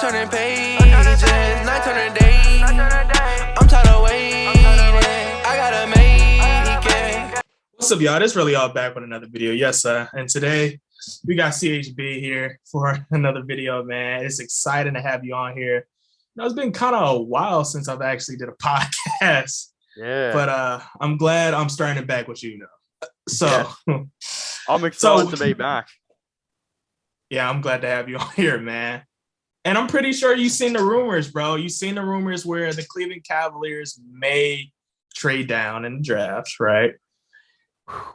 turning pages, night turning days. I'm tired of waiting. I gotta make it. What's up, y'all? This Relly all back with another video. Yes, and today we got CHB here for another video, man. It's exciting to have you on here. You know, it's been kind of a while since I've actually did a podcast. Yeah. But I'm glad I'm starting it back with you now. So I'm excited to be back. Yeah, I'm glad to have you on here, man. And I'm pretty sure you've seen the rumors, bro. You've seen the rumors where the Cleveland Cavaliers may trade down in the drafts, right?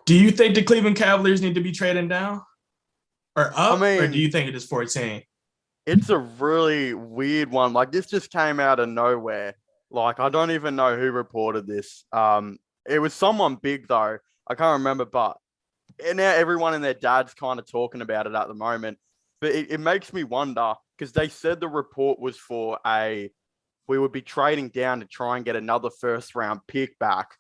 Do you think the Cleveland Cavaliers need to be trading down or up, or do you think it is 14? It's a really weird one. Like, this just came out of nowhere. Like, I don't even know who reported this. It was someone big, though. I can't remember, but now everyone and their dad's kind of talking about it at the moment. But it makes me wonder, because they said the report was for we would be trading down to try and get another first-round pick back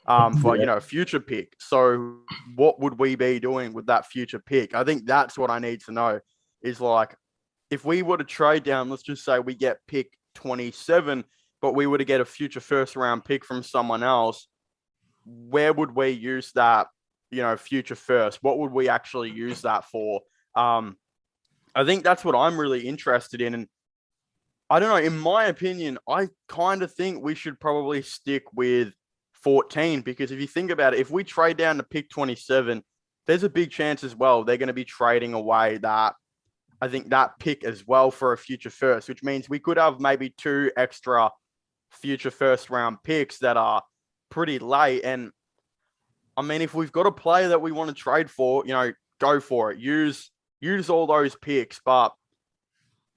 for, a future pick. So what would we be doing with that future pick? I think that's what I need to know is, like, if we were to trade down, let's just say we get pick 27, but we were to get a future first-round pick from someone else, where would we use that, future first? What would we actually use that for? I think that's what I'm really interested in. And I don't know, in my opinion, I kind of think we should probably stick with 14, because if you think about it, if we trade down to pick 27, there's a big chance as well they're going to be trading away that pick as well for a future first, which means we could have maybe 2 extra future first round picks that are pretty late. And I mean, if we've got a player that we want to trade for, go for it. Use all those picks. But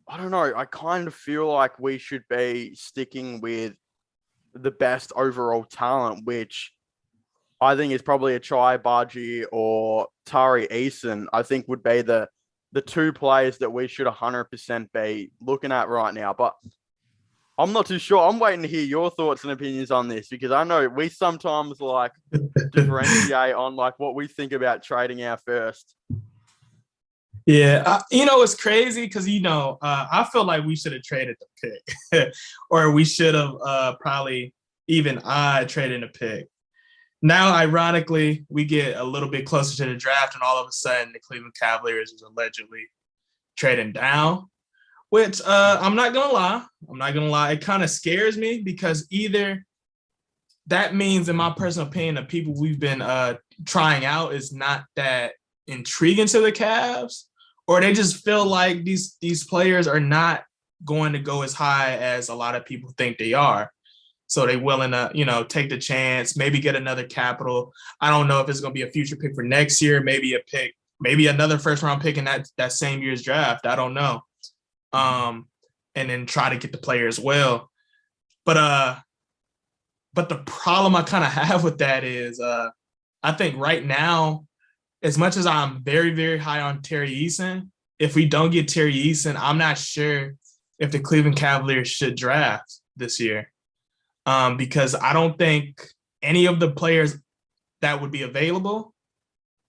I don't know. I kind of feel like we should be sticking with the best overall talent, which I think is probably a Chai Baji or Tari Eason. I think would be the 2 players that we should 100% be looking at right now. But I'm not too sure. I'm waiting to hear your thoughts and opinions on this, because I know we sometimes differentiate on what we think about trading our first. Yeah, it's crazy because, I feel like we should have traded the pick or we should have probably even traded a pick. Now, ironically, we get a little bit closer to the draft and all of a sudden the Cleveland Cavaliers is allegedly trading down, which I'm not going to lie. It kind of scares me because either that means, in my personal opinion, the people we've been trying out is not that intriguing to the Cavs, or they just feel like these players are not going to go as high as a lot of people think they are. So they're willing to, take the chance, maybe get another capital. I don't know if it's going to be a future pick for next year, maybe another first round pick in that same year's draft. I don't know. And then try to get the player as well. But the problem I kind of have with that is I think right now, as much as I'm very, very high on Terry Eason, if we don't get Terry Eason, I'm not sure if the Cleveland Cavaliers should draft this year. Because I don't think any of the players that would be available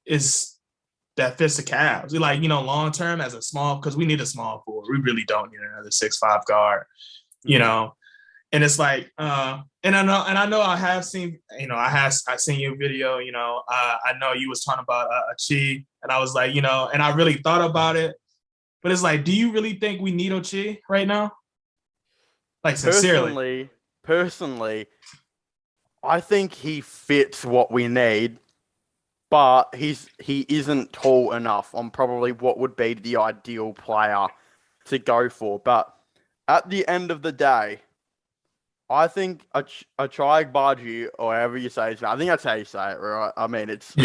that fits the Cavs. We long term as a small, because we need a small forward. We really don't need another 6'5" guard, And it's and I know I have seen, I seen your video, I know you was talking about a Chi, and I was and I really thought about it, but it's do you really think we need Chi right now? Sincerely. Personally, I think he fits what we need, but he isn't tall enough on probably what would be the ideal player to go for. But at the end of the day, I think a Chai Baji, or however you say it, I think that's how you say it, right? I mean, it's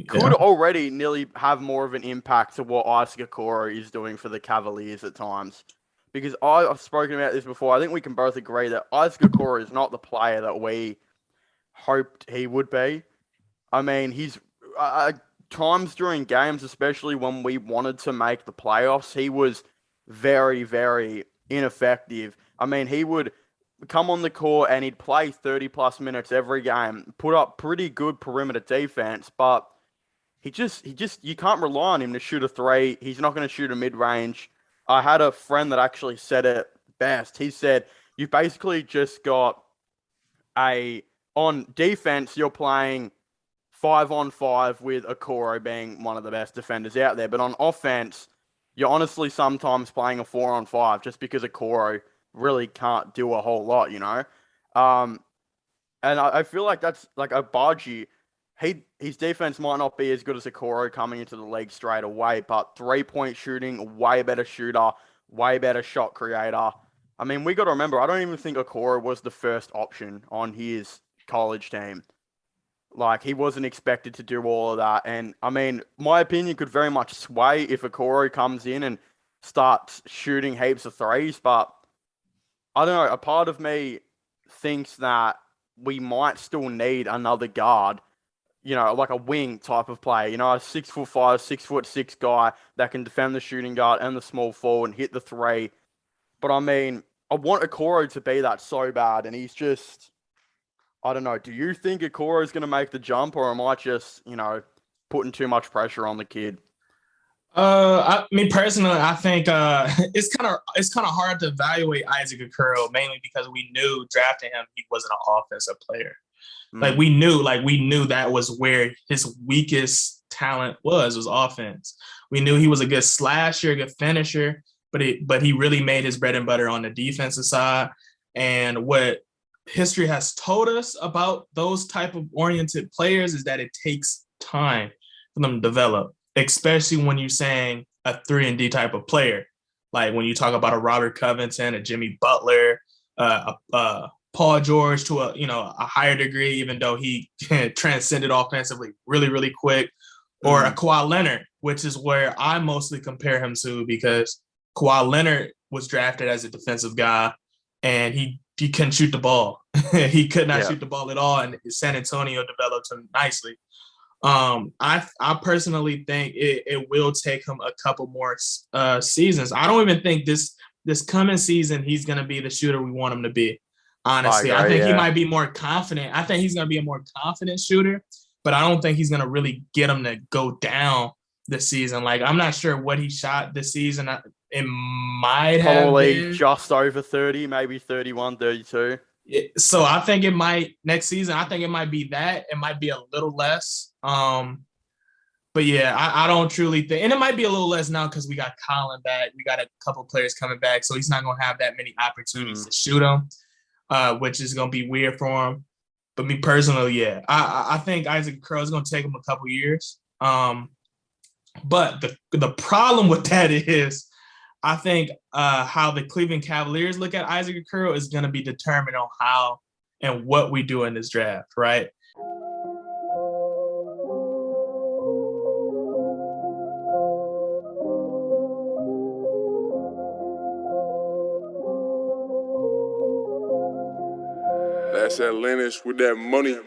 could already nearly have more of an impact to what Isaac Okoro is doing for the Cavaliers at times. Because I've spoken about this before. I think we can both agree that Isaac Okoro is not the player that we hoped he would be. I mean, he's times during games, especially when we wanted to make the playoffs, he was very, very ineffective. I mean, he would come on the court and he'd play 30-plus minutes every game, put up pretty good perimeter defense, but you can't rely on him to shoot a three. He's not going to shoot a mid range. I had a friend that actually said it best. He said, you've basically just got on defense, you're playing 5-on-5 with Okoro being one of the best defenders out there. But on offense, you're honestly sometimes playing a 4-on-5 just because Okoro really can't do a whole lot, you know? Um, and I feel like that's like Abaji. His defense might not be as good as Okoro coming into the league straight away, but 3-point shooting, way better shooter, way better shot creator. I mean, we got to remember, I don't even think Okoro was the first option on his college team. Like, he wasn't expected to do all of that. And, I mean, my opinion could very much sway if Okoro comes in and starts shooting heaps of threes. But, I don't know, a part of me thinks that we might still need another guard, you know, like a wing type of player, you know, a 6'5", 6'6" guy that can defend the shooting guard and the small forward and hit the three. But, I mean, I want Okoro to be that so bad, and he's just... I don't know. Do you think Okoro is going to make the jump, or am I just, you know, putting too much pressure on the kid? Me personally, I think it's kind of hard to evaluate Isaac Okoro, mainly because we knew drafting him he wasn't an offensive player. Like we knew that was where his weakest talent was offense. We knew he was a good slasher, a good finisher, but he really made his bread and butter on the defensive side. And what history has told us about those type of oriented players is that it takes time for them to develop, especially when you're saying a 3-and-D type of player. Like when you talk about a Robert Covington, a Jimmy Butler, Paul George to a higher degree, even though he transcended offensively really, really quick, or a Kawhi Leonard, which is where I mostly compare him to, because Kawhi Leonard was drafted as a defensive guy and he couldn't shoot the ball. He could not shoot the ball at all, and San Antonio developed him nicely. I personally think it will take him a couple more seasons. I don't even think this coming season he's going to be the shooter we want him to be. Honestly, I think he might be more confident. I think he's going to be a more confident shooter, but I don't think he's going to really get him to go down this season. Like, I'm not sure what he shot this season. It might probably have been just over 30, maybe 31, 32. So I think it might next season. I think it might be that. It might be a little less. But yeah, I don't truly think, and it might be a little less now because we got Colin back. We got a couple players coming back, so he's not going to have that many opportunities to shoot him, which is going to be weird for him. But me personally, yeah, I think Isaac Okoro is going to take him a couple years. But the problem with that is, I think how the Cleveland Cavaliers look at Isaac Okoro is going to be determined on how and what we do in this draft, right? That's Atlantis with that money.